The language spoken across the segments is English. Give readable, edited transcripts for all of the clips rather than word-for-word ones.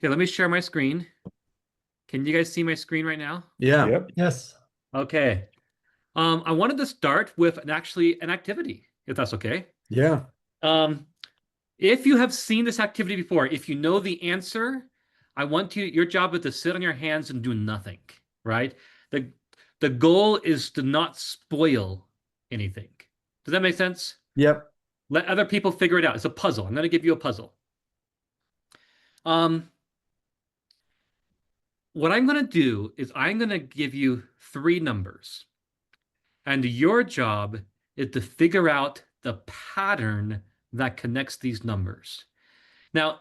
Okay, let me share my screen. Can you guys see my screen right now? Yeah. Yep. Yes. Okay. I wanted to start with an activity, if that's okay. Yeah. If you have seen this activity before, if you know the answer, your job is to sit on your hands and do nothing, right? The goal is to not spoil anything. Does that make sense? Yep. Let other people figure it out. It's a puzzle. I'm going to give you a puzzle. What I'm going to do is I'm going to give you 3 numbers. And your job is to figure out the pattern that connects these numbers. Now,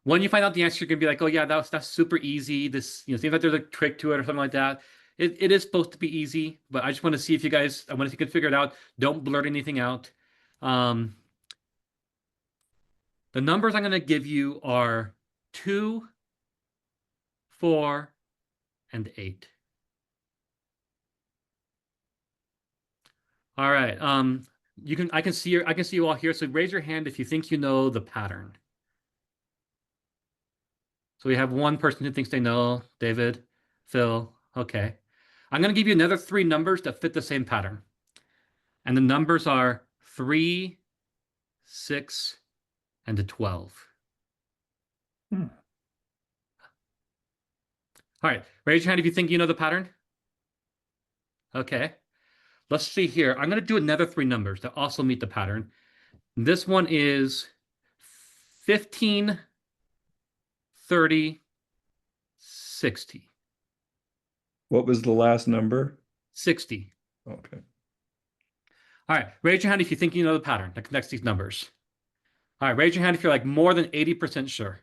when you find out the answer, you're gonna be like, "Oh yeah, that's super easy. This, seems like there's a trick to it or something like that." It is supposed to be easy, but I just want to see if you guys, I want to see if you can figure it out. Don't blurt anything out. The numbers I'm gonna give you are 2, 4, and 8. All right. I can see you all here. So raise your hand if you think you know the pattern. So we have one person who thinks they know, David, Phil. Okay. I'm going to give you another 3 numbers that fit the same pattern. And the numbers are 3, 6, and 12. All right. Raise your hand if you think you know the pattern. Okay. Let's see here. I'm going to do another 3 numbers that also meet the pattern. This one is 15, 30, 60. What was the last number? 60. Okay. All right. Raise your hand if you think you know the pattern that connects these numbers. All right. Raise your hand if you're like more than 80% sure.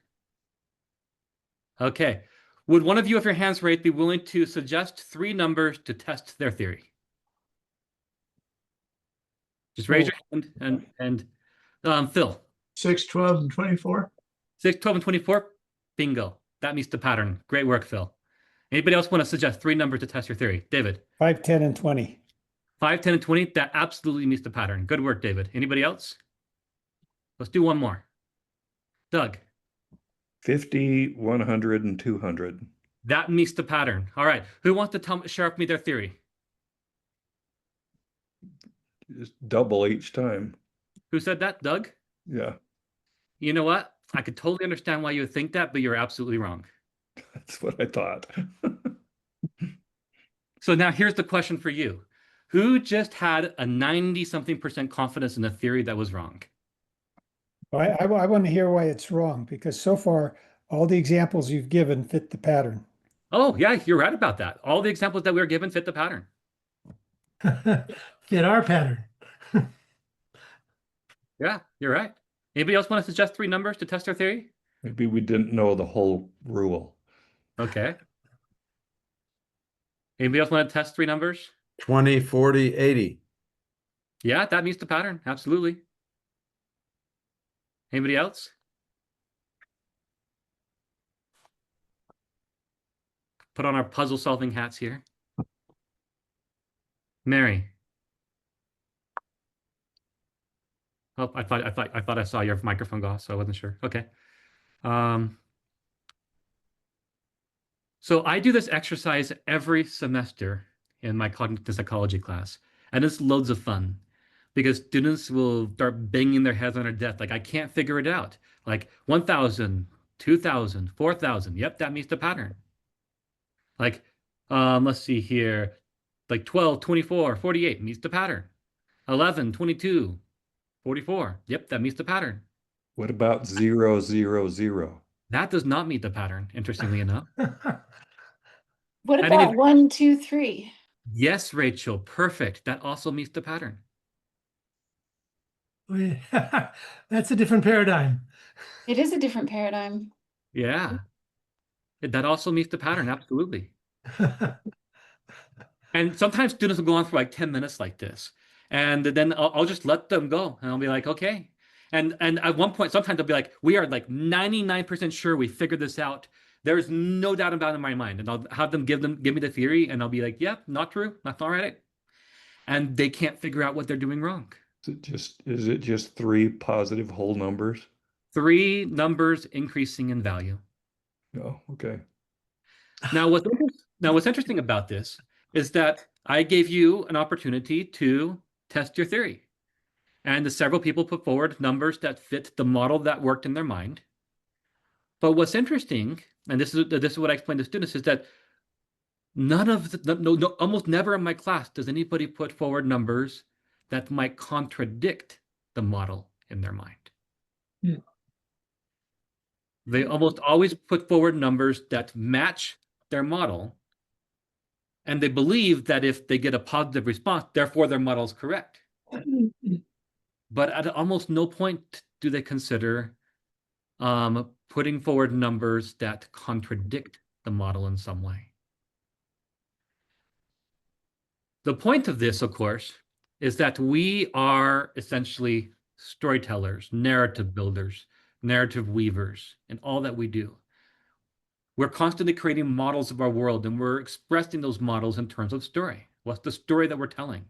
Okay. Would one of you, if your hand's raised, be willing to suggest 3 numbers to test their theory? Just raise your hand and Phil. 6, 12, and 24. 6, 12, and 24. Bingo. That meets the pattern. Great work, Phil. Anybody else want to suggest 3 numbers to test your theory? David. 5, 10, and 20. 5, 10, and 20. That absolutely meets the pattern. Good work, David. Anybody else? Let's do one more. Doug. 50, 100, and 200. That meets the pattern. All right. Who wants to share with me their theory? Just double each time. Who said that? Doug? Yeah. You know what? I could totally understand why you would think that, but you're absolutely wrong. That's what I thought. So now here's the question for you. Who just had a 90-something% confidence in a theory that was wrong? I want to hear why it's wrong, because so far, all the examples you've given fit the pattern. Oh, yeah, you're right about that. All the examples that we were given fit the pattern. Fit our pattern. Yeah, you're right. Anybody else want to suggest 3 numbers to test our theory? Maybe we didn't know the whole rule. Okay. Anybody else want to test 3 numbers? 20, 40, 80. Yeah, that meets the pattern. Absolutely. Anybody else? Put on our puzzle solving hats here. Mary. Oh, I thought I saw your microphone go off, so I wasn't sure. Okay. So I do this exercise every semester in my cognitive psychology class, and it's loads of fun because students will start banging their heads on their desk. Like, I can't figure it out. Like 1,000, 2,000, 4,000. Yep, that meets the pattern. Like, let's see here. Like 12, 24, 48 meets the pattern. 11, 22, 44. Yep, that meets the pattern. What about 0, 0, 0? That does not meet the pattern, interestingly enough. What How do you- about 1, 2, 3? Yes, Rachel, perfect. That also meets the pattern. That's a different paradigm. It is a different paradigm. Yeah. That also meets the pattern, absolutely. And sometimes students will go on for like 10 minutes like this. And then I'll just let them go. And I'll be like, okay. And at one point, sometimes they'll be like, we are like 99% sure we figured this out. There's no doubt about it in my mind. And I'll have them give me the theory. And I'll be like, yep, not true. That's not right. And they can't figure out what they're doing wrong. Is it just 3 positive whole numbers? 3 numbers increasing in value. Oh, okay. Now, what's interesting about this is that I gave you an opportunity to test your theory. And several people put forward numbers that fit the model that worked in their mind. But what's interesting, and this is what I explain to students, is that almost never in my class does anybody put forward numbers that might contradict the model in their mind. Hmm. They almost always put forward numbers that match their model, and they believe that if they get a positive response, therefore their model is correct. But at almost no point do they consider putting forward numbers that contradict the model in some way. The point of this, of course, is that we are essentially storytellers, narrative builders, narrative weavers, in all that we do. We're constantly creating models of our world, and we're expressing those models in terms of story. What's the story that we're telling?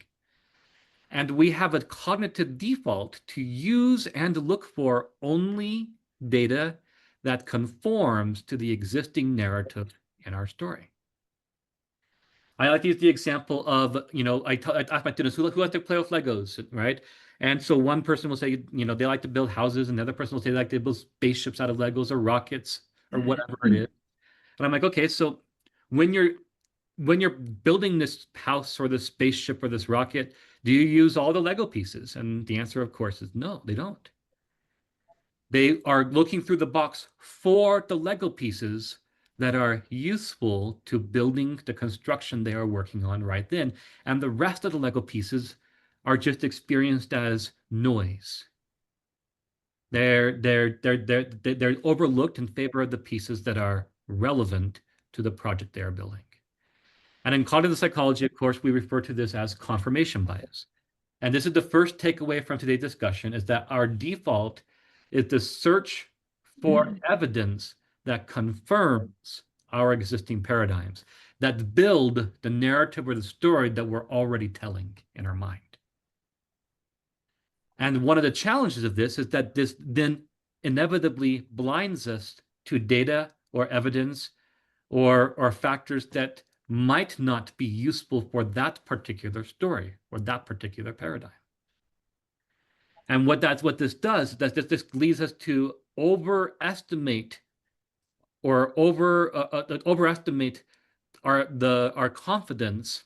And we have a cognitive default to use and look for only data that conforms to the existing narrative in our story. I like to use the example of, I ask my students, who likes to play with Legos, right? And so one person will say, they like to build houses, and the other person will say they like to build spaceships out of Legos or rockets or whatever it is. And I'm like, okay, so when you're building this house or this spaceship or this rocket, do you use all the Lego pieces? And the answer, of course, is no, they don't. They are looking through the box for the Lego pieces that are useful to building the construction they are working on right then. And the rest of the Lego pieces are just experienced as noise. They're overlooked in favor of the pieces that are relevant to the project they are building. And in cognitive psychology, of course, we refer to this as confirmation bias. And this is the first takeaway from today's discussion, is that our default is to search for evidence that confirms our existing paradigms, that build the narrative or the story that we're already telling in our mind. And one of the challenges of this is that this then inevitably blinds us to data or evidence or factors that might not be useful for that particular story or that particular paradigm. And what this does is that this leads us to overestimate our confidence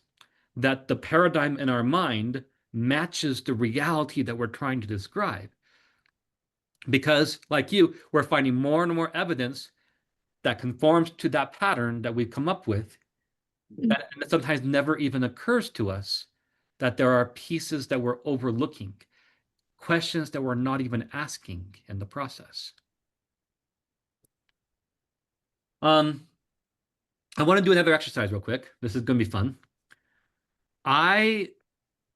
that the paradigm in our mind matches the reality that we're trying to describe. Because, like you, we're finding more and more evidence that conforms to that pattern that we've come up with, that sometimes never even occurs to us that there are pieces that we're overlooking, questions that we're not even asking in the process. I want to do another exercise real quick. This is going to be fun. I'm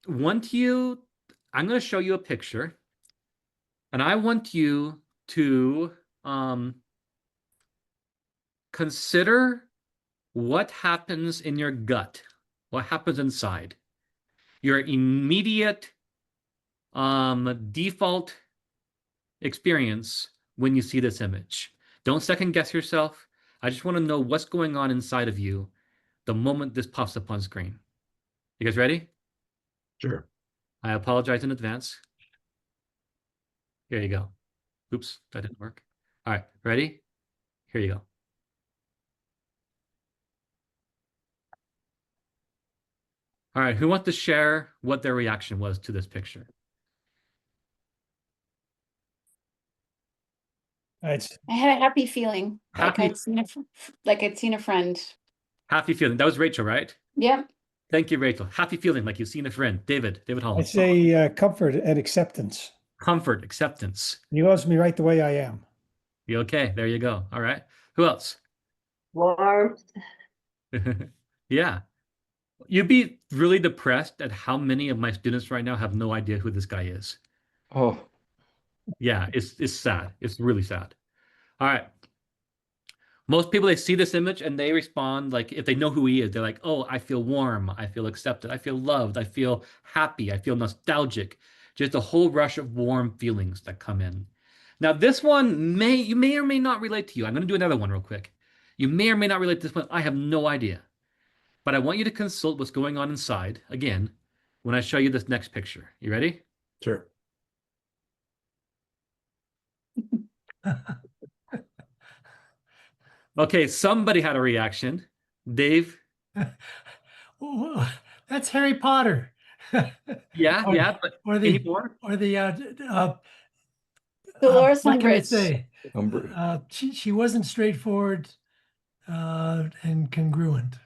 going to show you a picture, and I want you to consider what happens in your gut, what happens inside. Your immediate default experience when you see this image. Don't second guess yourself. I just want to know what's going on inside of you the moment this pops up on screen. You guys ready? Sure. I apologize in advance. Here you go. Oops, that didn't work. All right, ready? Here you go. All right, who wants to share what their reaction was to this picture? It's I had a happy feeling, like Happy, I'd seen a friend. happy feeling. That was Rachel, right? Yep. Thank you, Rachel. Happy feeling like you've seen a friend. David I'd Holland. say comfort and acceptance. Comfort, acceptance. He loves me right the way I am. You okay? There you go. All right. Who else? Warmth. Yeah. You'd be really depressed at how many of my students right now have no idea who this guy is. Oh, Yeah, it's sad. It's really sad. All right. Most people, they see this image and they respond like, if they know who he is, they're like, oh, I feel warm. I feel accepted. I feel loved. I feel happy. I feel nostalgic. Just a whole rush of warm feelings that come in. Now, this one you may or may not relate to you. I'm going to do another one real quick. You may or may not relate to this one. I have no idea. But I want you to consult what's going on inside, again, when I show you this next picture. You ready? Sure. Okay, somebody had a reaction. Dave? Oh, that's Harry Potter. Yeah, Or- yeah, but or any the more? or the Dolores what can I Umbridge. say? Umbridge. She wasn't straightforward and congruent.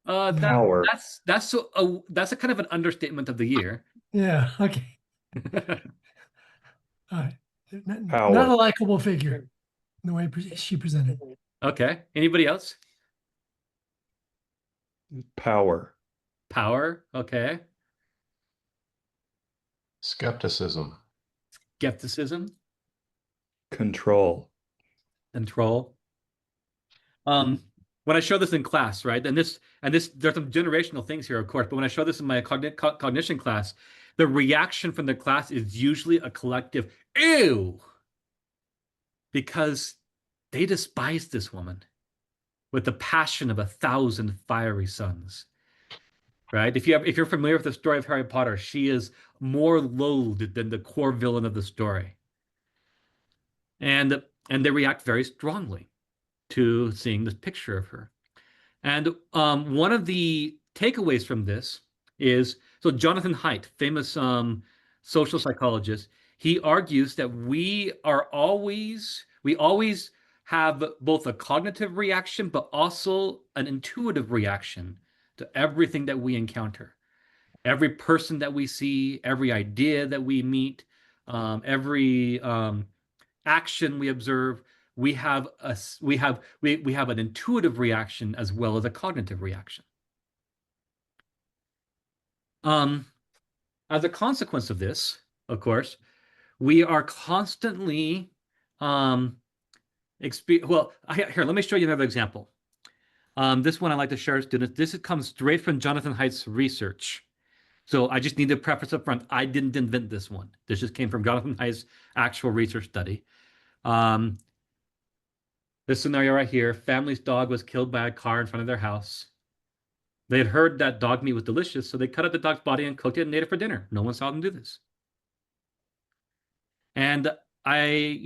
That Power. that's a kind of an understatement of the year. Yeah. Okay. All right. Not Power. a likable figure in the way she presented. Okay. Anybody else? Power. Power. Okay. Skepticism. Skepticism. Control. Control. When I show this in class, right, and this there's some generational things here, of course, but when I show this in my cognition class, the reaction from the class is usually a collective ew, because they despise this woman with the passion of 1,000 fiery suns. Right? If you're familiar with the story of Harry Potter, she is more loathed than the core villain of the story. And they react very strongly to seeing this picture of her. And one of the takeaways from this is, so Jonathan Haidt, famous social psychologist, he argues that we always have both a cognitive reaction, but also an intuitive reaction to everything that we encounter. Every person that we see, every idea that we meet, every action we observe, we have an intuitive reaction as well as a cognitive reaction. As a consequence of this, of course, we are constantly well, here, let me show you another example. This one I like to share with students. This comes straight from Jonathan Haidt's research. So I just need to preface up front, I didn't invent this one. This just came from Jonathan Haidt's actual research study. This scenario right here, family's dog was killed by a car in front of their house. They had heard that dog meat was delicious, so they cut up the dog's body and cooked it and ate it for dinner. No one saw them do this. And I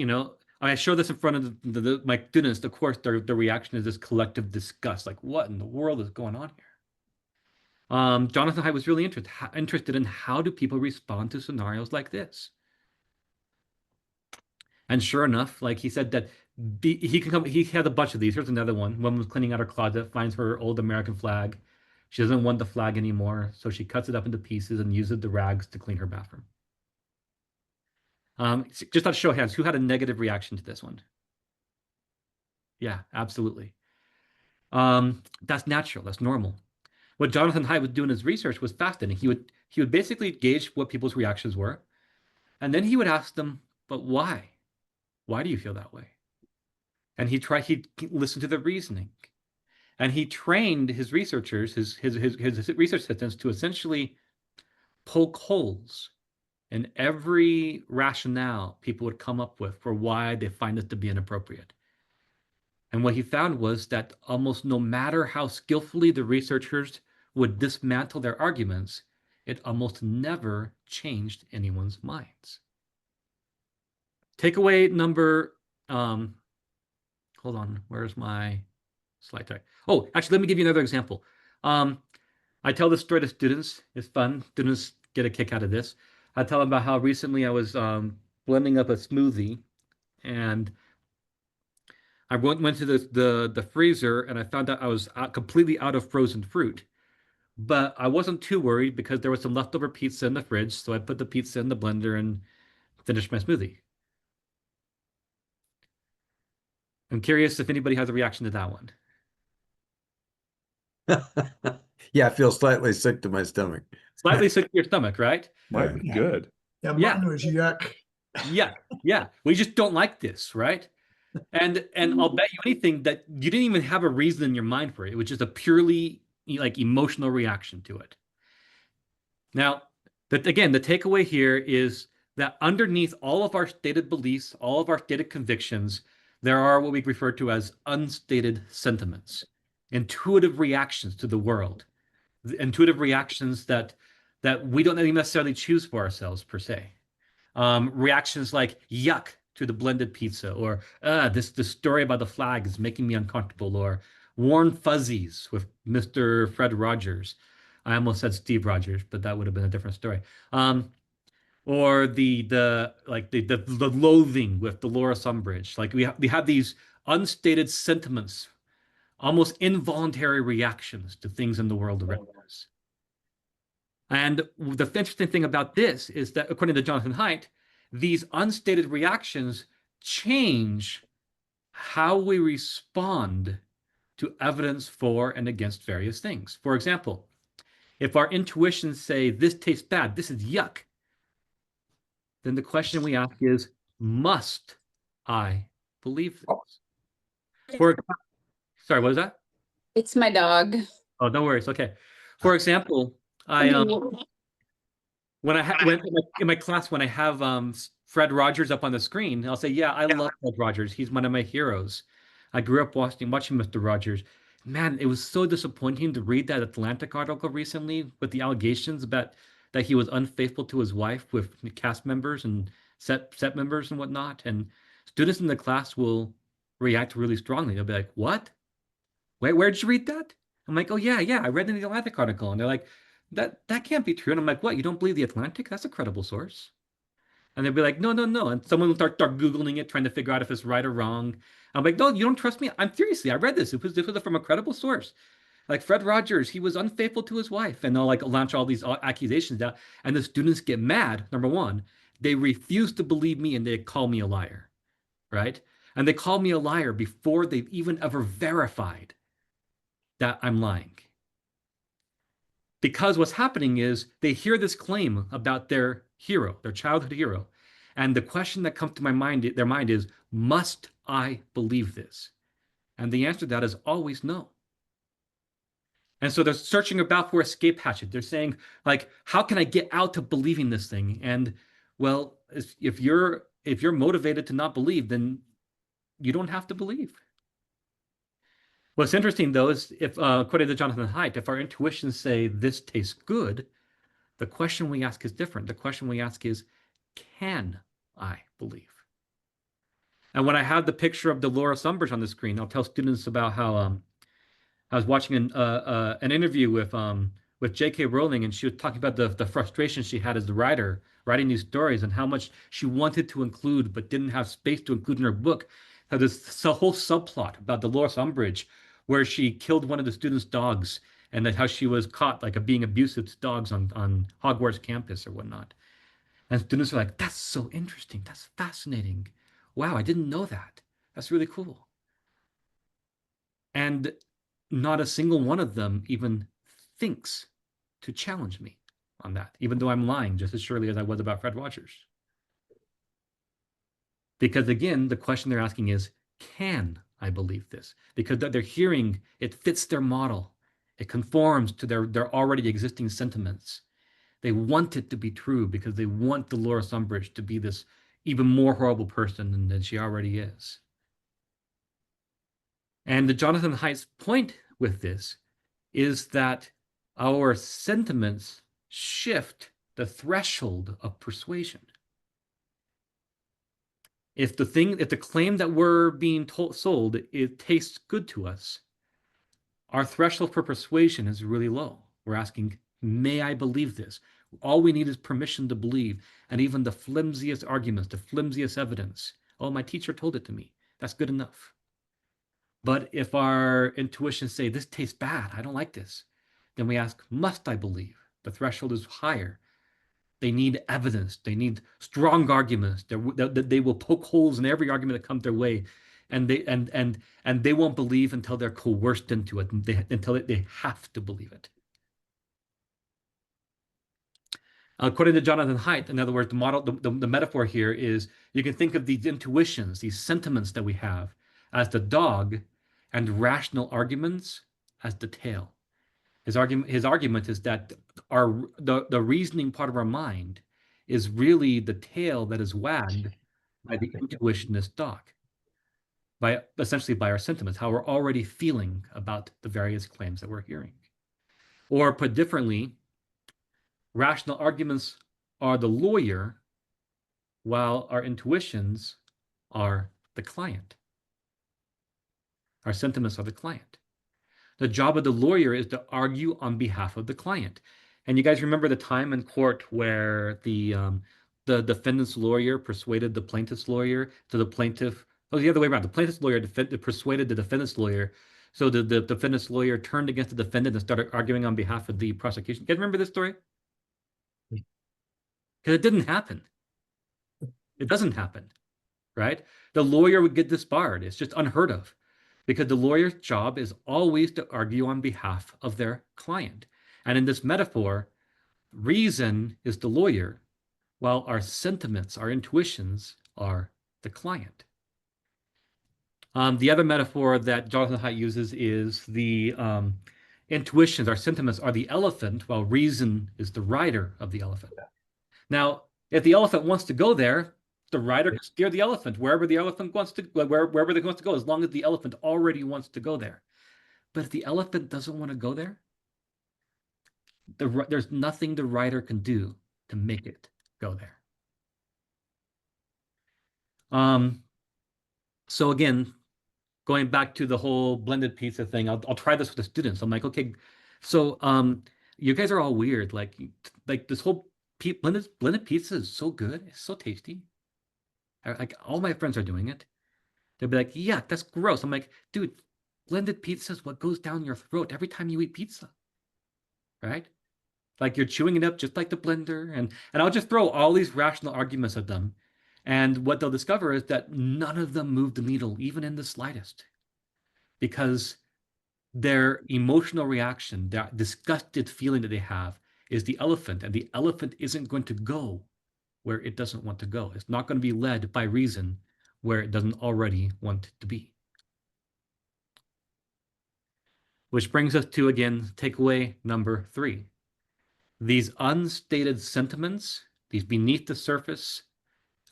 show this in front of my students. Of course, the reaction is this collective disgust. Like, what in the world is going on here? Jonathan Haidt was really interested in how do people respond to scenarios like this. And sure enough, like he said that he can come. He had a bunch of these. Here's another one. Woman was cleaning out her closet, finds her old American flag. She doesn't want the flag anymore, so she cuts it up into pieces and uses the rags to clean her bathroom. Just to show hands, who had a negative reaction to this one? Yeah, absolutely. That's natural. That's normal. What Jonathan Haidt would do in his research was fascinating. He would basically gauge what people's reactions were, and then he would ask them, "But why? Why do you feel that way?" And he'd listen to the reasoning, and he trained his researchers, his research assistants, to essentially poke holes in every rationale people would come up with for why they find it to be inappropriate. And what he found was that almost no matter how skillfully the researchers would dismantle their arguments, it almost never changed anyone's minds. Takeaway number, hold on, where's my slide tag? Oh, actually, let me give you another example. I tell this story to students. It's fun. Students get a kick out of this. I tell them about how recently I was blending up a smoothie, and I went to the freezer, and I found out I was completely out of frozen fruit. But I wasn't too worried because there was some leftover pizza in the fridge, so I put the pizza in the blender and finished my smoothie. I'm curious if anybody has a reaction to that one. Yeah, I feel slightly sick to my stomach. Slightly sick to your stomach, right? Might be Yeah. good. Yeah, Yeah. mine was yuck. Yeah. We just don't like this, right? And I'll bet you anything that you didn't even have a reason in your mind for it. It was just a purely like emotional reaction to it. Now, again, the takeaway here is that underneath all of our stated beliefs, all of our stated convictions, there are what we refer to as unstated sentiments, intuitive reactions to the world, intuitive reactions that we don't even necessarily choose for ourselves per se. Reactions like yuck to the blended pizza, or this story about the flag is making me uncomfortable, or warm fuzzies with Mr. Fred Rogers. I almost said Steve Rogers, but that would have been a different story. Or the loathing with Dolores Umbridge. Like we have these unstated sentiments, almost involuntary reactions to things in the world around us. And the interesting thing about this is that, according to Jonathan Haidt, these unstated reactions change how we respond to evidence for and against various things. For example, if our intuitions say this tastes bad, this is yuck, then the question we ask is, must I believe this? Sorry, what was that? It's my dog. Oh, no worries. Okay. For example, I when in my class, when I have Fred Rogers up on the screen, I'll say, yeah, I love Fred Rogers. He's one of my heroes. I grew up watching Mr. Rogers. Man, it was so disappointing to read that Atlantic article recently with the allegations about that he was unfaithful to his wife with cast members and set members and whatnot. And students in the class will react really strongly. They'll be like, what? Wait, where did you read that? I'm like, oh yeah, I read in the Atlantic article. And they're like, that can't be true. And I'm like, what? You don't believe the Atlantic? That's a credible source. And they'd be like, no. And someone will start Googling it, trying to figure out if it's right or wrong. I'm like, no, you don't trust me. I'm seriously, I read this. This was from a credible source. Like Fred Rogers, he was unfaithful to his wife. And they'll like launch all these accusations out. And the students get mad. Number one, they refuse to believe me and they call me a liar, right? And they call me a liar before they've even ever verified that I'm lying. Because what's happening is they hear this claim about their hero, their childhood hero, and the question that comes to their mind is, must I believe this? And the answer to that is always no. And so they're searching about for escape hatchet. They're saying, like, how can I get out of believing this thing? And well, if you're motivated to not believe, then you don't have to believe. What's interesting, though, is if, according to Jonathan Haidt, if our intuitions say this tastes good, the question we ask is different. The question we ask is, can I believe? And when I have the picture of Dolores Umbridge on the screen, I'll tell students about how I was watching an interview with J.K. Rowling, and she was talking about the frustration she had as the writer, writing these stories, and how much she wanted to include but didn't have space to include in her book. There's a whole subplot about Dolores Umbridge, where she killed one of the students' dogs, and that how she was caught like being abusive to dogs on Hogwarts campus or whatnot. And students are like, that's so interesting. That's fascinating. Wow, I didn't know that. That's really cool. And not a single one of them even thinks to challenge me on that, even though I'm lying just as surely as I was about Fred Rogers. Because again, the question they're asking is, can I believe this? Because they're hearing it fits their model. It conforms to their already existing sentiments. They want it to be true because they want Dolores Umbridge to be this even more horrible person than she already is. And the Jonathan Haidt's point with this is that our sentiments shift the threshold of persuasion. If the claim that we're being sold, it tastes good to us, our threshold for persuasion is really low. We're asking, may I believe this? All we need is permission to believe, and even the flimsiest arguments, the flimsiest evidence. Oh, my teacher told it to me. That's good enough. But if our intuitions say, this tastes bad, I don't like this, then we ask, must I believe? The threshold is higher. They need evidence. They need strong arguments. They will poke holes in every argument that comes their way, and they won't believe until they're coerced into it, until they have to believe it. According to Jonathan Haidt, in other words, the metaphor here is you can think of these intuitions, these sentiments that we have, as the dog, and rational arguments as the tail. His argument is that the reasoning part of our mind is really the tail that is wagged by the intuitionist dog. by essentially by our sentiments, how we're already feeling about the various claims that we're hearing. Or put differently, rational arguments are the lawyer, while our intuitions are the client. Our sentiments are the client. The job of the lawyer is to argue on behalf of the client. And you guys remember the time in court where the defendant's lawyer persuaded the plaintiff's lawyer to the plaintiff. Oh, the other way around. The plaintiff's lawyer persuaded the defendant's lawyer. So the defendant's lawyer turned against the defendant and started arguing on behalf of the prosecution. You guys remember this story? Because it didn't happen. It doesn't happen, right? The lawyer would get disbarred. It's just unheard of, because the lawyer's job is always to argue on behalf of their client. And in this metaphor, reason is the lawyer, while our sentiments, our intuitions, are the client. The other metaphor that Jonathan Haidt uses is the intuitions, our sentiments, are the elephant, while reason is the rider of the elephant. Now, if the elephant wants to go there, the rider can steer the elephant wherever the elephant wants to, wherever it wants to go, as long as the elephant already wants to go there. But if the elephant doesn't want to go there, there's nothing the rider can do to make it go there. So again, going back to the whole blended pizza thing, I'll try this with the students. I'm like, okay, so you guys are all weird. Like this whole blended pizza is so good, it's so tasty. Like all my friends are doing it. They'll be like, yeah, that's gross. I'm like, dude, blended pizza is what goes down your throat every time you eat pizza, right? Like you're chewing it up just like the blender. And I'll just throw all these rational arguments at them. And what they'll discover is that none of them move the needle, even in the slightest, because their emotional reaction, that disgusted feeling that they have, is the elephant, and the elephant isn't going to go where it doesn't want to go. It's not going to be led by reason where it doesn't already want to be. Which brings us to, again, takeaway number 3. These unstated sentiments, these beneath the surface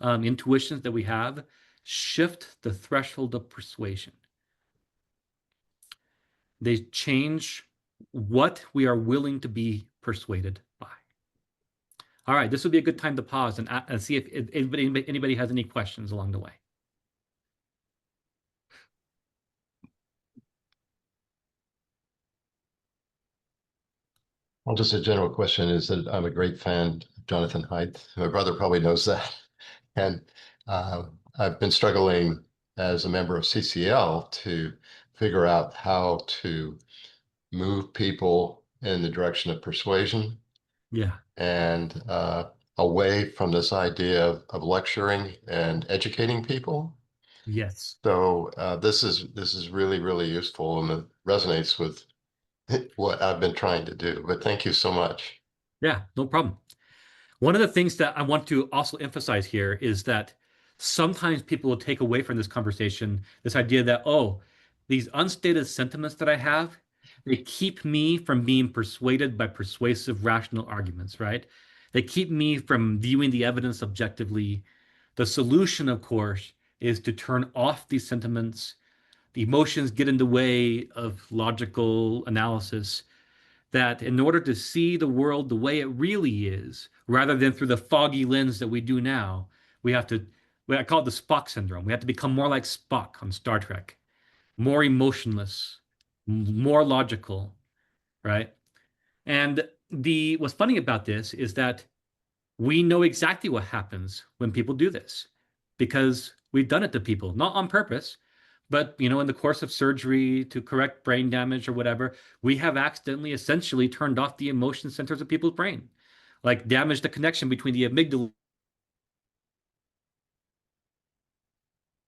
intuitions that we have, shift the threshold of persuasion. They change what we are willing to be persuaded by. All right, this would be a good time to pause and see if anybody has any questions along the way. Well, just a general question is that I'm a great fan of Jonathan Haidt. My brother probably knows that. And I've been struggling as a member of CCL to figure out how to move people in the direction of persuasion. Yeah. And away from this idea of lecturing and educating people. Yes. So this is really, really useful, and it resonates with what I've been trying to do. But thank you so much. Yeah, no problem. One of the things that I want to also emphasize here is that sometimes people will take away from this conversation this idea that, oh, these unstated sentiments that I have, they keep me from being persuaded by persuasive, rational arguments, right? They keep me from viewing the evidence objectively. The solution, of course, is to turn off these sentiments. The emotions get in the way of logical analysis, that in order to see the world the way it really is, rather than through the foggy lens that we do now, we have to, I call it the Spock syndrome. We have to become more like Spock on Star Trek, more emotionless, more logical, right? And what's funny about this is that we know exactly what happens when people do this, because we've done it to people, not on purpose, but in the course of surgery to correct brain damage or whatever, we have accidentally essentially turned off the emotion centers of people's brain, like damaged the connection between the amygdala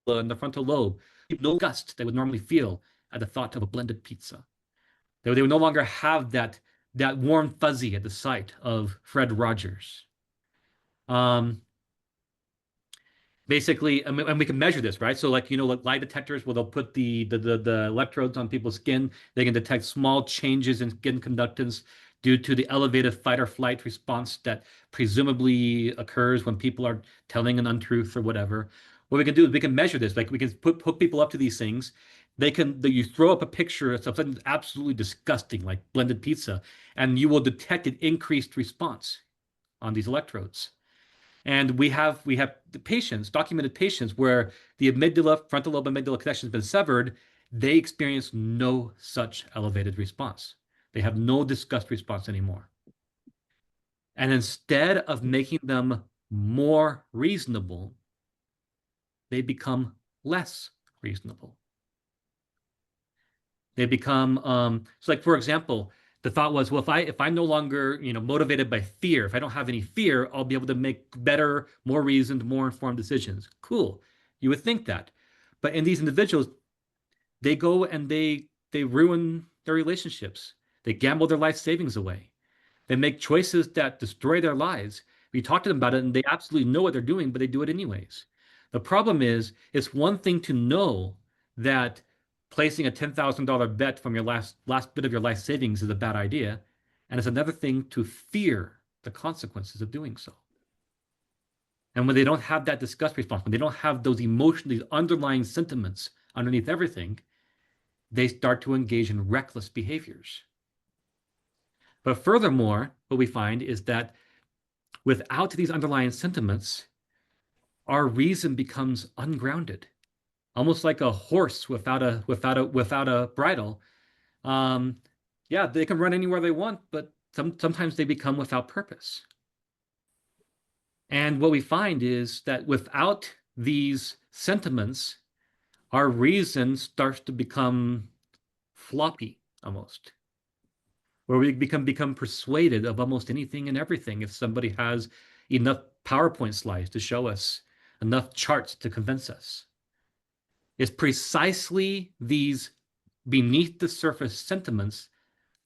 and the frontal lobe. No gust they would normally feel at the thought of a blended pizza. They would no longer have that warm fuzzy at the sight of Fred Rogers. Basically, and we can measure this, right? So like lie detectors, where they'll put the electrodes on people's skin, they can detect small changes in skin conductance due to the elevated fight or flight response that presumably occurs when people are telling an untruth or whatever. what we can do is we can measure this. Like we can hook people up to these things. You throw up a picture of something absolutely disgusting, like blended pizza, and you will detect an increased response on these electrodes. And we have the patients, documented patients, where the frontal lobe amygdala connection has been severed. They experience no such elevated response. They have no disgust response anymore. And instead of making them more reasonable, they become less reasonable. They become so like, for example, the thought was, well, if I'm no longer, motivated by fear, if I don't have any fear, I'll be able to make better, more reasoned, more informed decisions. Cool. You would think that. But in these individuals, they go and they ruin their relationships. They gamble their life savings away. They make choices that destroy their lives. We talk to them about it and they absolutely know what they're doing, but they do it anyways. The problem is, it's one thing to know that placing a $10,000 bet from your last bit of your life savings is a bad idea. And it's another thing to fear the consequences of doing so. And when they don't have that disgust response, when they don't have those emotional, these underlying sentiments underneath everything, they start to engage in reckless behaviors. But furthermore, what we find is that without these underlying sentiments, our reason becomes ungrounded, almost like a horse without a bridle. Yeah, they can run anywhere they want, but sometimes they become without purpose. And what we find is that without these sentiments, our reason starts to become floppy almost, where we become persuaded of almost anything and everything if somebody has enough PowerPoint slides to show us, enough charts to convince us. It's precisely these beneath the surface sentiments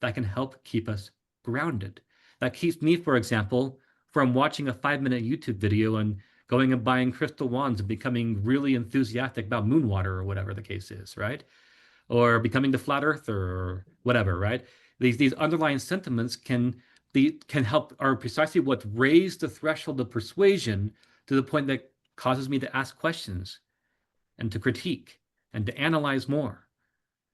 that can help keep us grounded. That keeps me, for example, from watching a 5-minute YouTube video and going and buying crystal wands and becoming really enthusiastic about moon water or whatever the case is, right? Or becoming the flat earther or whatever, right? These underlying sentiments can help, are precisely what raise the threshold of persuasion to the point that causes me to ask questions and to critique and to analyze more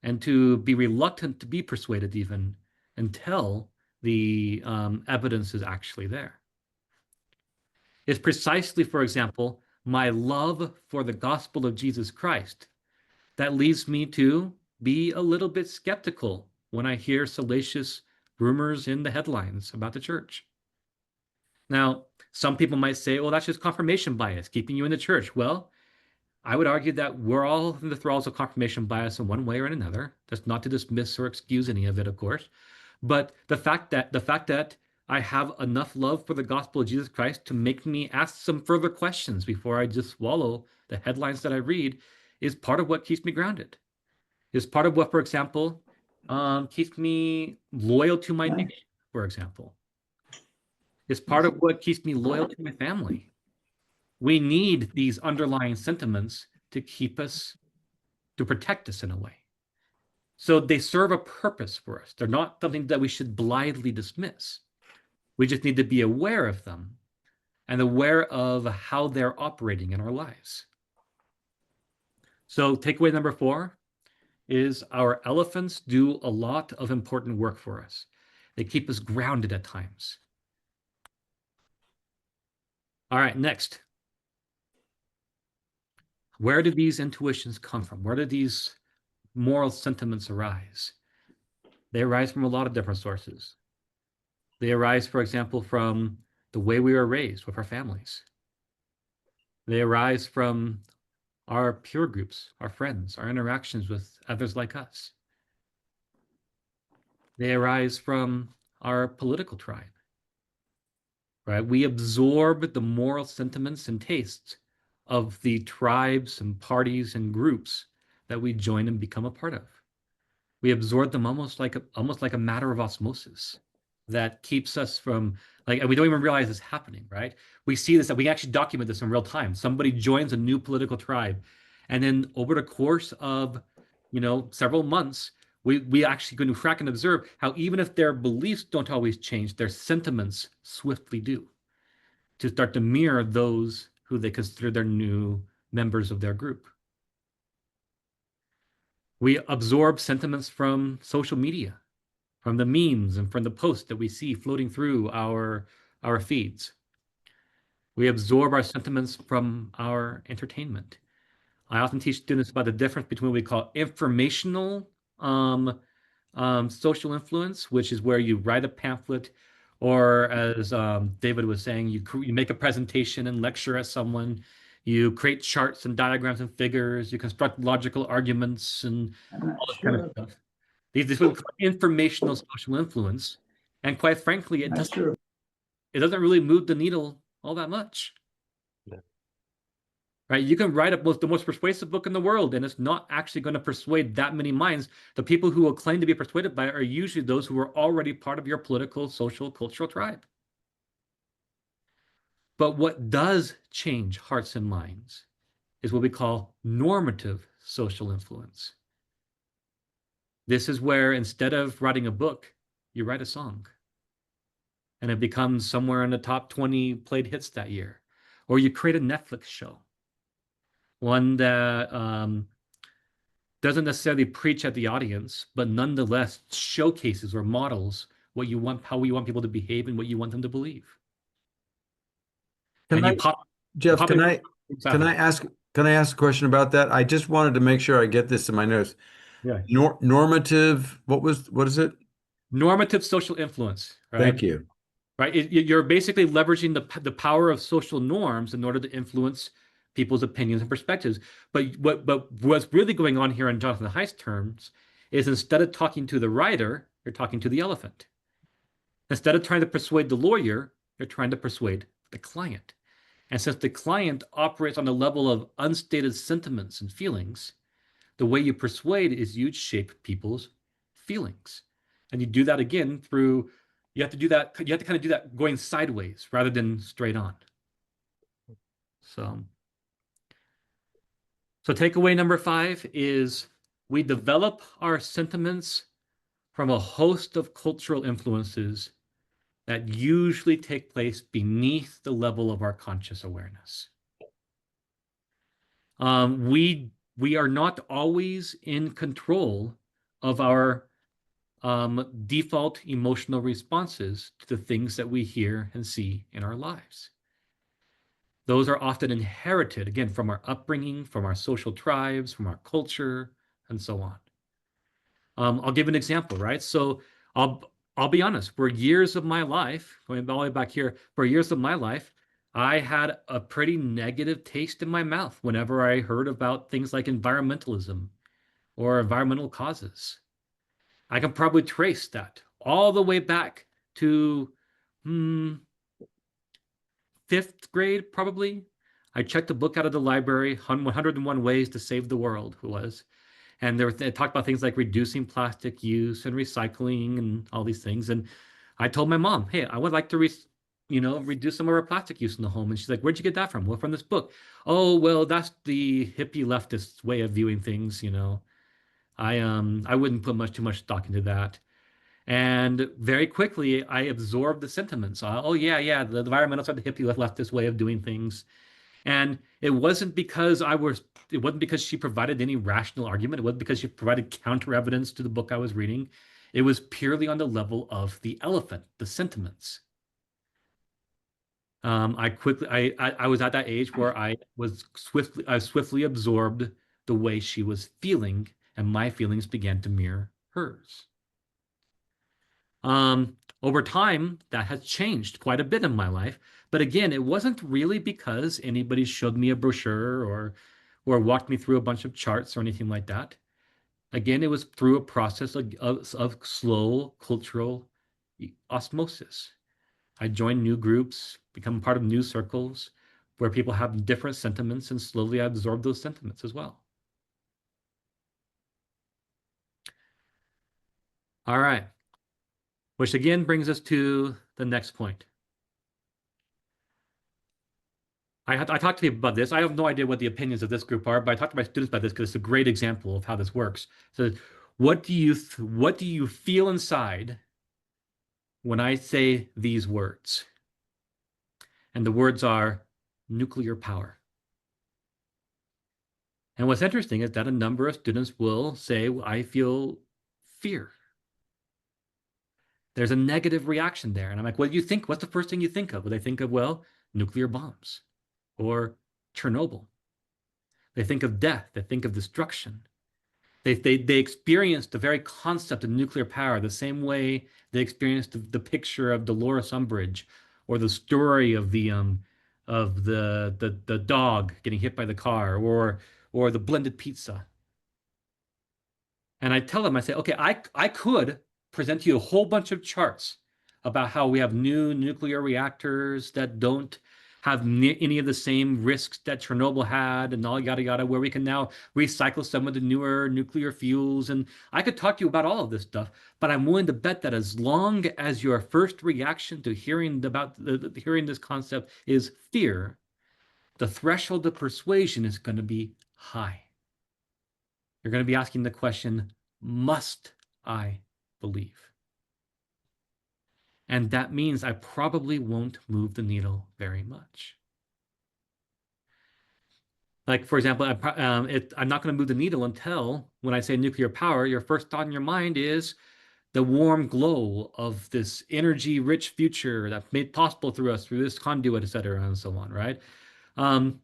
and to be reluctant to be persuaded even until the evidence is actually there. It's precisely, for example, my love for the gospel of Jesus Christ that leads me to be a little bit skeptical when I hear salacious rumors in the headlines about the church. Now, some people might say, well, that's just confirmation bias, keeping you in the church. Well, I would argue that we're all in the thralls of confirmation bias in one way or another. That's not to dismiss or excuse any of it, of course. But the fact that I have enough love for the gospel of Jesus Christ to make me ask some further questions before I just swallow the headlines that I read is part of what keeps me grounded. Is part of what, for example, keeps me loyal to my nation, for example. It's part of what keeps me loyal to my family. We need these underlying sentiments to keep us, to protect us in a way. So they serve a purpose for us. They're not something that we should blindly dismiss. We just need to be aware of them and aware of how they're operating in our lives. So takeaway number 4 is our elephants do a lot of important work for us. They keep us grounded at times. All right, next. Where do these intuitions come from? Where do these moral sentiments arise? They arise from a lot of different sources. They arise, for example, from the way we were raised with our families. They arise from our peer groups, our friends, our interactions with others like us. They arise from our political tribe, right? We absorb the moral sentiments and tastes of the tribes and parties and groups that we join and become a part of. We absorb them almost like a matter of osmosis that keeps us from, and we don't even realize it's happening, right? We see this, that we actually document this in real time. Somebody joins a new political tribe, and then over the course of, several months, we actually going to track and observe how even if their beliefs don't always change, their sentiments swiftly do, to start to mirror those who they consider their new members of their group. We absorb sentiments from social media, from the memes and from the posts that we see floating through our feeds. We absorb our sentiments from our entertainment. I often teach students about the difference between what we call informational social influence, which is where you write a pamphlet, or as David was saying, you make a presentation and lecture at someone. You create charts and diagrams and figures. You construct logical arguments and all this kind of stuff. These would call informational social influence, and quite frankly, it doesn't really move the needle all that much. Right? You can write the most persuasive book in the world, and it's not actually going to persuade that many minds. The people who will claim to be persuaded by it are usually those who are already part of your political, social, cultural tribe. But what does change hearts and minds is what we call normative social influence. This is where instead of writing a book, you write a song. And it becomes somewhere in the top 20 played hits that year. Or you create a Netflix show, one that doesn't necessarily preach at the audience, but nonetheless showcases or models what you want, how you want people to behave and what you want them to believe. Jeff, can I ask a question about that? I just wanted to make sure I get this in my notes. Yeah. Normative, what is it? Normative social influence, right? Thank you. Right. You're basically leveraging the power of social norms in order to influence people's opinions and perspectives. But what's really going on here in Jonathan Haidt's terms is instead of talking to the writer, you're talking to the elephant. Instead of trying to persuade the lawyer, you're trying to persuade the client. And since the client operates on the level of unstated sentiments and feelings, the way you persuade is you shape people's feelings. And you do that again through, you have to kind of do that going sideways rather than straight on. So takeaway number 5 is we develop our sentiments from a host of cultural influences that usually take place beneath the level of our conscious awareness. We are not always in control of our default emotional responses to the things that we hear and see in our lives. Those are often inherited, again, from our upbringing, from our social tribes, from our culture, and so on. I'll give an example, right? So I'll be honest, for years of my life, going all the way back here, for years of my life, I had a pretty negative taste in my mouth whenever I heard about things like environmentalism or environmental causes. I can probably trace that all the way back to 5th grade, probably. I checked a book out of the library, 101 Ways to Save the World, it was. And they talked about things like reducing plastic use and recycling and all these things. And I told my mom, hey, I would like to reduce some of our plastic use in the home. And she's like, where'd you get that from? Well, from this book. Oh, well, that's the hippie leftist way of viewing things, I wouldn't put too much stock into that. And very quickly, I absorbed the sentiments. Oh, yeah, the environmentalists are the hippie leftist way of doing things. And it wasn't because she provided any rational argument. It wasn't because she provided counter evidence to the book I was reading. It was purely on the level of the elephant, the sentiments. I was at that age where I swiftly absorbed the way she was feeling, and my feelings began to mirror hers. Over time, that has changed quite a bit in my life. But again, it wasn't really because anybody showed me a brochure or walked me through a bunch of charts or anything like that. Again, it was through a process of slow cultural osmosis. I joined new groups, become part of new circles where people have different sentiments, and slowly I absorbed those sentiments as well. All right. Which again brings us to the next point. I talked to people about this. I have no idea what the opinions of this group are, but I talked to my students about this because it's a great example of how this works. So what do you feel inside when I say these words? And the words are nuclear power. And what's interesting is that a number of students will say, well, I feel fear. There's a negative reaction there. And I'm like, what do you think? What's the first thing you think of? Well, they think of, well, nuclear bombs or Chernobyl. They think of death. They think of destruction. They experienced the very concept of nuclear power the same way they experienced the picture of Dolores Umbridge, or the story of the dog getting hit by the car, or the blended pizza. And I tell them, I say, okay, I could present you a whole bunch of charts about how we have new nuclear reactors that don't have any of the same risks that Chernobyl had, and all yada yada, where we can now recycle some of the newer nuclear fuels. And I could talk to you about all of this stuff, but I'm willing to bet that as long as your first reaction to hearing about hearing this concept is fear, the threshold of persuasion is going to be high. You're going to be asking the question, must I believe? And that means I probably won't move the needle very much. Like, for example, I'm not going to move the needle until, when I say nuclear power, your first thought in your mind is the warm glow of this energy-rich future that's made possible through us, through this conduit, et cetera, and so on, right? In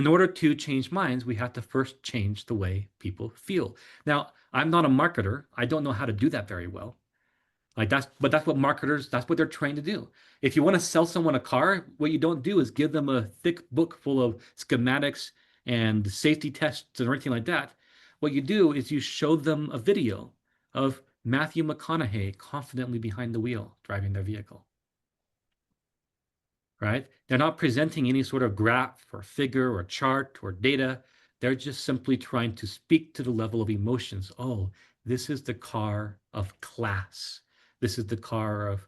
order to change minds, we have to first change the way people feel. Now, I'm not a marketer. I don't know how to do that very well. But that's what marketers, that's what they're trained to do. If you want to sell someone a car, what you don't do is give them a thick book full of schematics and safety tests and everything like that. What you do is you show them a video of Matthew McConaughey confidently behind the wheel driving their vehicle. Right? They're not presenting any sort of graph or figure or chart or data. They're just simply trying to speak to the level of emotions. Oh, this is the car of class. This is the car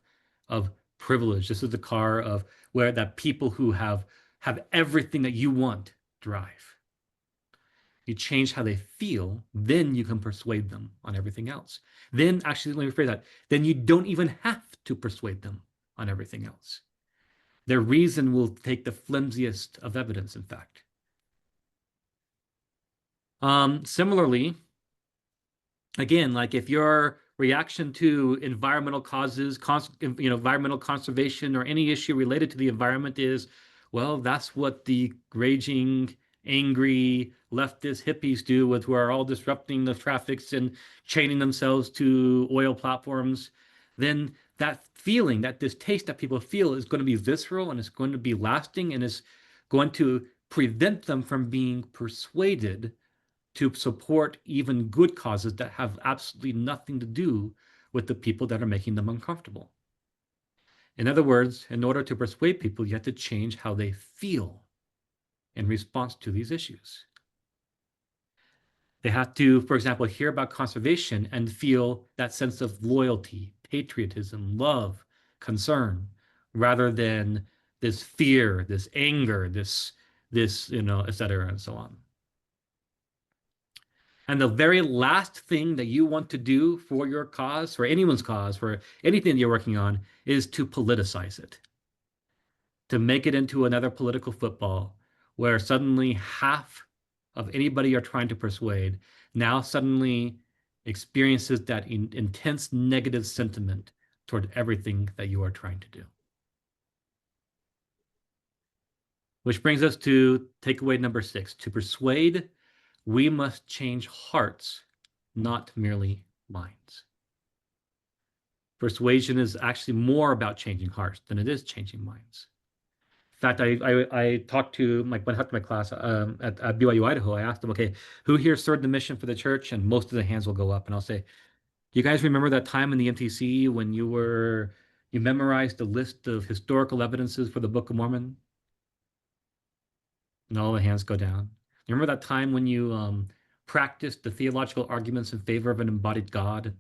of privilege. This is the car of where that people who have everything that you want drive. You change how they feel, then you can persuade them on everything else. Then, actually, let me rephrase that. Then you don't even have to persuade them on everything else. Their reason will take the flimsiest of evidence, in fact. Similarly, again, like if your reaction to environmental causes, environmental conservation, or any issue related to the environment is, well, that's what the raging, angry leftist hippies do, with who are all disrupting the traffics and chaining themselves to oil platforms, then that feeling, that distaste that people feel is going to be visceral, and it's going to be lasting, and it's going to prevent them from being persuaded to support even good causes that have absolutely nothing to do with the people that are making them uncomfortable. In other words, in order to persuade people, you have to change how they feel in response to these issues. They have to, for example, hear about conservation and feel that sense of loyalty, patriotism, love, concern, rather than this fear, this anger, this, et cetera, and so on. And the very last thing that you want to do for your cause, for anyone's cause, for anything that you're working on, is to politicize it, to make it into another political football, where suddenly half of anybody you're trying to persuade now suddenly experiences that intense negative sentiment toward everything that you are trying to do. Which brings us to takeaway number 6. To persuade, we must change hearts, not merely minds. Persuasion is actually more about changing hearts than it is changing minds. In fact, I talked to when I talked to my class at BYU Idaho. I asked them, okay, who here served the mission for the church? And most of the hands will go up. And I'll say, do you guys remember that time in the MTC when you memorized the list of historical evidences for the Book of Mormon? And all the hands go down. You remember that time when you practiced the theological arguments in favor of an embodied God?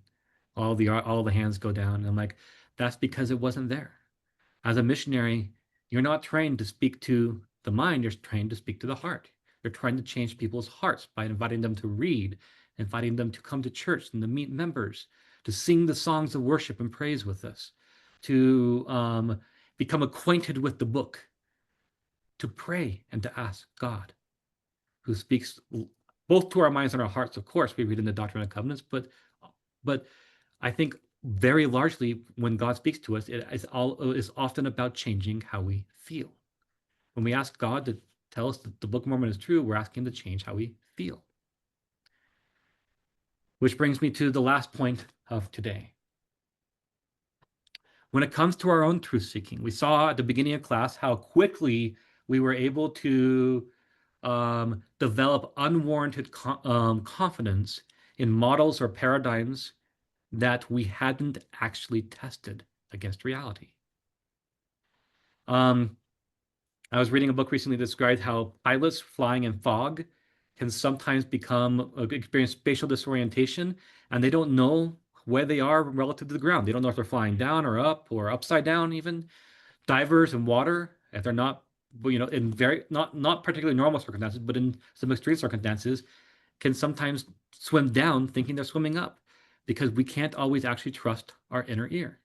All the hands go down. And I'm like, that's because it wasn't there. As a missionary, you're not trained to speak to the mind, you're trained to speak to the heart. You're trying to change people's hearts by inviting them to read, inviting them to come to church and to meet members, to sing the songs of worship and praise with us, to become acquainted with the book, to pray and to ask God. who speaks both to our minds and our hearts, of course, we read in the Doctrine and Covenants, but I think very largely when God speaks to us, it is often about changing how we feel. When we ask God to tell us that the Book of Mormon is true, we're asking him to change how we feel. Which brings me to the last point of today. When it comes to our own truth seeking, we saw at the beginning of class how quickly we were able to develop unwarranted confidence in models or paradigms that we hadn't actually tested against reality. I was reading a book recently that described how pilots flying in fog can sometimes experience spatial disorientation, and they don't know where they are relative to the ground. They don't know if they're flying down or up or upside down even. Divers in water, if they're not, in not particularly normal circumstances, but in some extreme circumstances, can sometimes swim down thinking they're swimming up because we can't always actually trust our inner ear.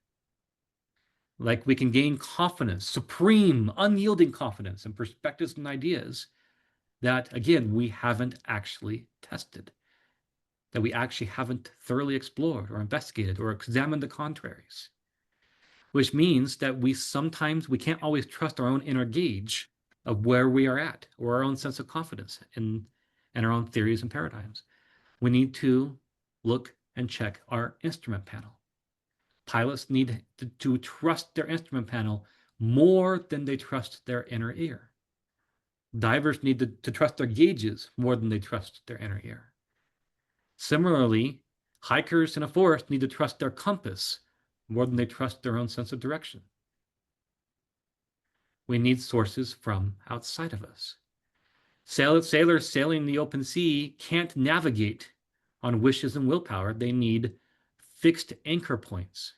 Like we can gain confidence, supreme, unyielding confidence in perspectives and ideas that, again, we haven't actually tested, that we actually haven't thoroughly explored or investigated or examined the contraries, which means that we can't always trust our own inner gauge of where we are at or our own sense of confidence in our own theories and paradigms. We need to look and check our instrument panel. Pilots need to trust their instrument panel more than they trust their inner ear. Divers need to trust their gauges more than they trust their inner ear. Similarly, hikers in a forest need to trust their compass more than they trust their own sense of direction. We need sources from outside of us. Sailors sailing the open sea can't navigate on wishes and willpower. They need fixed anchor points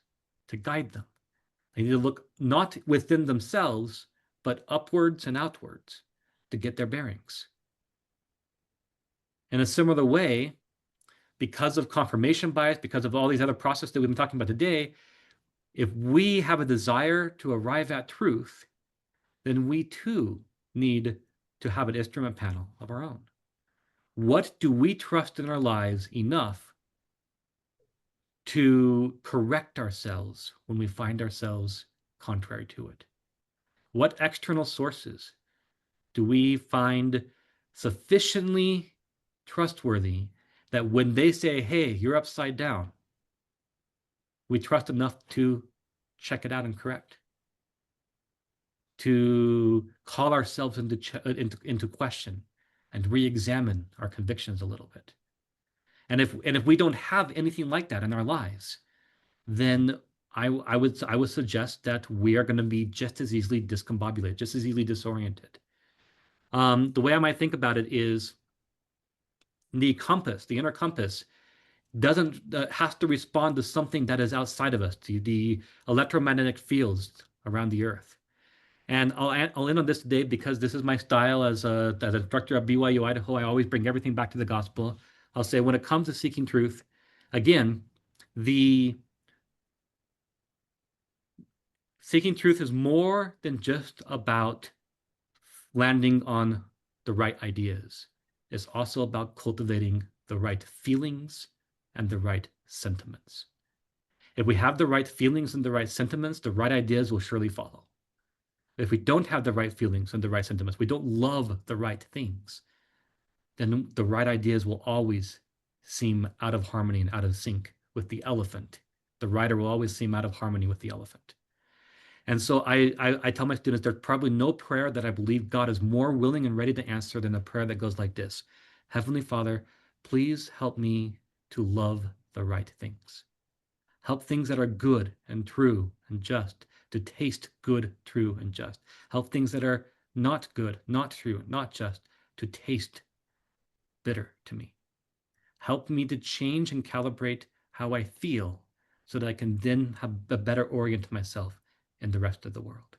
to guide them. They need to look not within themselves, but upwards and outwards to get their bearings. In a similar way, because of confirmation bias, because of all these other processes that we've been talking about today, if we have a desire to arrive at truth, then we too need to have an instrument panel of our own. What do we trust in our lives enough to correct ourselves when we find ourselves contrary to it? What external sources do we find sufficiently trustworthy that when they say, hey, you're upside down, we trust enough to check it out and correct, to call ourselves into question and re-examine our convictions a little bit. And if we don't have anything like that in our lives, then I would suggest that we are going to be just as easily discombobulated, just as easily disoriented. The way I might think about it is the compass, the inner compass, has to respond to something that is outside of us, to the electromagnetic fields around the earth. And I'll end on this today because this is my style as an instructor at BYU Idaho. I always bring everything back to the gospel. I'll say when it comes to seeking truth, again, the seeking truth is more than just about landing on the right ideas. It's also about cultivating the right feelings and the right sentiments. If we have the right feelings and the right sentiments, the right ideas will surely follow. If we don't have the right feelings and the right sentiments, we don't love the right things, then the right ideas will always seem out of harmony and out of sync with the elephant. The rider will always seem out of harmony with the elephant. And so I tell my students there's probably no prayer that I believe God is more willing and ready to answer than a prayer that goes like this. Heavenly Father, please help me to love the right things. Help things that are good and true and just to taste good, true, and just. Help things that are not good, not true, not just to taste bitter to me. Help me to change and calibrate how I feel so that I can then have a better orient myself in the rest of the world.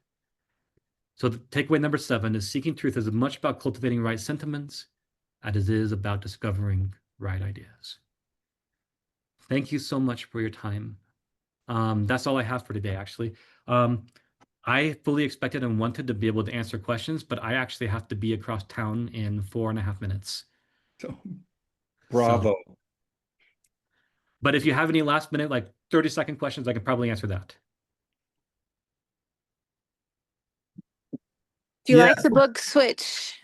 So the takeaway number 7 is seeking truth is as much about cultivating right sentiments as it is about discovering right ideas. Thank you so much for your time. That's all I have for today, actually. I fully expected and wanted to be able to answer questions, but I actually have to be across town in 4.5 minutes. So, bravo. But if you have any last minute, like 30-second questions, I can probably answer that. Do you Yeah. like the book Switch?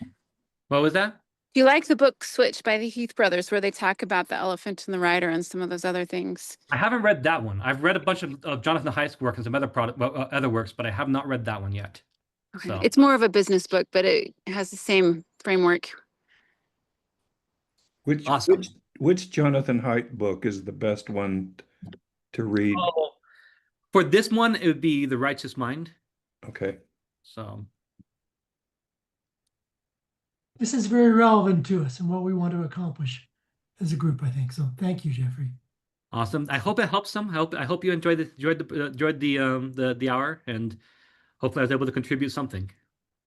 What was that? Do you like the book Switch by the Heath brothers, where they talk about the elephant and the rider and some of those other things? I haven't read that one. I've read a bunch of Jonathan Haidt's work and some other works, but I have not read that one yet. Okay. So It's more of a business book, but it has the same framework. awesome. Which Jonathan Haidt book is the best one to read? Oh, for this one, it would be The Righteous Mind. Okay. So This is very relevant to us and what we want to accomplish as a group, I think. So thank you, Jeffrey. awesome. I hope it helps some. I hope you enjoyed the hour, and hopefully I was able to contribute something.